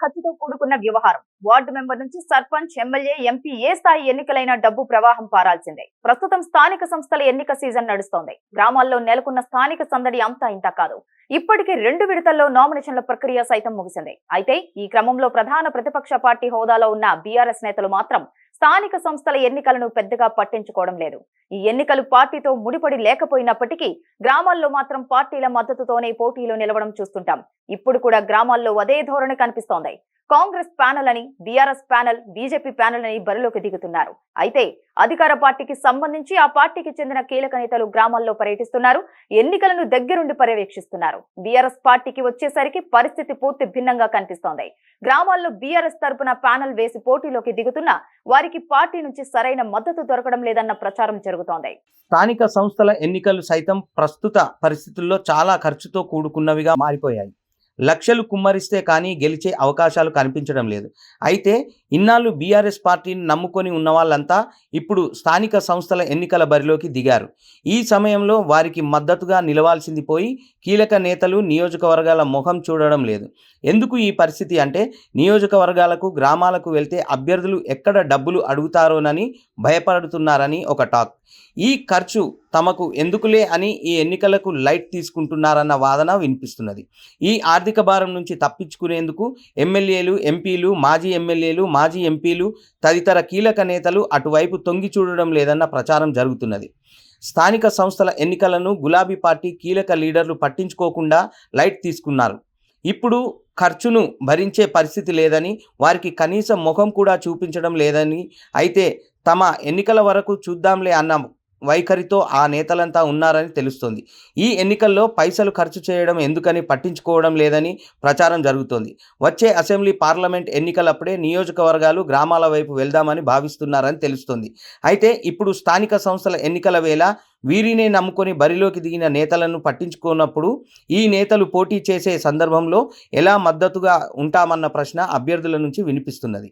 ఖర్చుతో కూడుకున్న వ్యవహారం. వార్డు మెంబర్ నుంచి సర్పంచ్, ఎమ్మెల్యే, ఎంపీ ఏ స్థాయి ఎన్నికలైన డబ్బు ప్రవాహం పారాల్సిందే. ప్రస్తుతం స్థానిక సంస్థల ఎన్నిక సీజన్ నడుస్తోంది. గ్రామాల్లో నెలకొన్న స్థానిక సందడి అంతా ఇంత కాదు. ఇప్పటికే 2 విడతల్లో నామినేషన్ల ప్రక్రియ సైతం ముగిసింది. అయితే ఈ క్రమంలో ప్రధాన ప్రతిపక్ష పార్టీ హోదాలో ఉన్న బీఆర్ఎస్ నేతలు మాత్రం స్థానిక సంస్థల ఎన్నికలను పెద్దగా పట్టించుకోవడం లేదు. ఈ ఎన్నికలు పార్టీతో ముడిపడి లేకపోయినప్పటికీ గ్రామాల్లో మాత్రం పార్టీల మద్దతుతోనే పోటీలో నిలవడం చూస్తుంటాం. ఇప్పుడు కూడా గ్రామాల్లో అదే ధోరణి కనిపిస్తోంది. కాంగ్రెస్ ప్యానెల్ అని, బీఆర్ఎస్ ప్యానెల్, బీజేపీ ప్యానెల్ అని బరిలోకి దిగుతున్నారు. అయితే అధికార పార్టీకి సంబంధించి ఆ పార్టీకి చెందిన కీలక నేతలు గ్రామాల్లో పర్యటిస్తున్నారు. ఎన్నికలను దగ్గరుండి పర్యవేక్షిస్తున్నారు. బీఆర్ఎస్ పార్టీకి వచ్చేసరికి పరిస్థితి పూర్తి భిన్నంగా కనిపిస్తోంది. గ్రామాల్లో బీఆర్ఎస్ తరపున ప్యానెల్ వేసి పోటీలోకి దిగుతున్న వారికి పార్టీ నుంచి సరైన మద్దతు దొరకడం లేదన్న ప్రచారం జరుగుతోంది. స్థానిక సంస్థల ఎన్నికలు సైతం ప్రస్తుత పరిస్థితుల్లో చాలా ఖర్చుతో కూడుకున్నవిగా మారిపోయాయి. లక్షలు కుమ్మరిస్తే కానీ గెలిచే అవకాశాలు కనిపించడం లేదు. అయితే ఇన్నాళ్ళు బీఆర్ఎస్ పార్టీని నమ్ముకొని ఉన్న వాళ్ళంతా ఇప్పుడు స్థానిక సంస్థల ఎన్నికల బరిలోకి దిగారు. ఈ సమయంలో వారికి మద్దతుగా నిలవాల్సింది పోయి కీలక నేతలు నియోజకవర్గాల ముఖం చూడడం లేదు. ఎందుకు ఈ పరిస్థితి అంటే నియోజకవర్గాలకు, గ్రామాలకు వెళ్తే అభ్యర్థులు ఎక్కడ డబ్బులు అడుగుతారోనని భయపడుతున్నారని ఒక టాక్. ఈ ఖర్చు తమకు ఎందుకులే అని ఈ ఎన్నికలకు లైట్ తీసుకుంటున్నారన్న వాదన వినిపిస్తున్నది. ఈ ఆర్థిక భారం నుంచి తప్పించుకునేందుకు ఎమ్మెల్యేలు, ఎంపీలు, మాజీ ఎమ్మెల్యేలు, మాజీ ఎంపీలు తదితర కీలక నేతలు అటువైపు తొంగి చూడడం లేదన్న ప్రచారం జరుగుతున్నది. స్థానిక సంస్థల ఎన్నికలను గులాబీ పార్టీ కీలక లీడర్లు పట్టించుకోకుండా లైట్ తీసుకున్నారు. ఇప్పుడు ఖర్చును భరించే పరిస్థితి లేదని, వారికి కనీసం ముఖం కూడా చూపించడం లేదని, అయితే తమ ఎన్నికల వరకు చూద్దాంలే అన్న వైఖరితో ఆ నేతలంతా ఉన్నారని తెలుస్తోంది. ఈ ఎన్నికల్లో పైసలు ఖర్చు చేయడం ఎందుకని పట్టించుకోవడం లేదని ప్రచారం జరుగుతోంది. వచ్చే అసెంబ్లీ, పార్లమెంట్ ఎన్నికలప్పుడే నియోజకవర్గాలు, గ్రామాల వైపు వెళ్దామని భావిస్తున్నారని తెలుస్తోంది. అయితే ఇప్పుడు స్థానిక సంస్థల ఎన్నికల వేళ వీరినే నమ్ముకొని బరిలోకి దిగిన నేతలను పట్టించుకున్నప్పుడు ఈ నేతలు పోటీ చేసే సందర్భంలో ఎలా మద్దతుగా ఉంటామన్న ప్రశ్న అభ్యర్థుల నుంచి వినిపిస్తున్నది.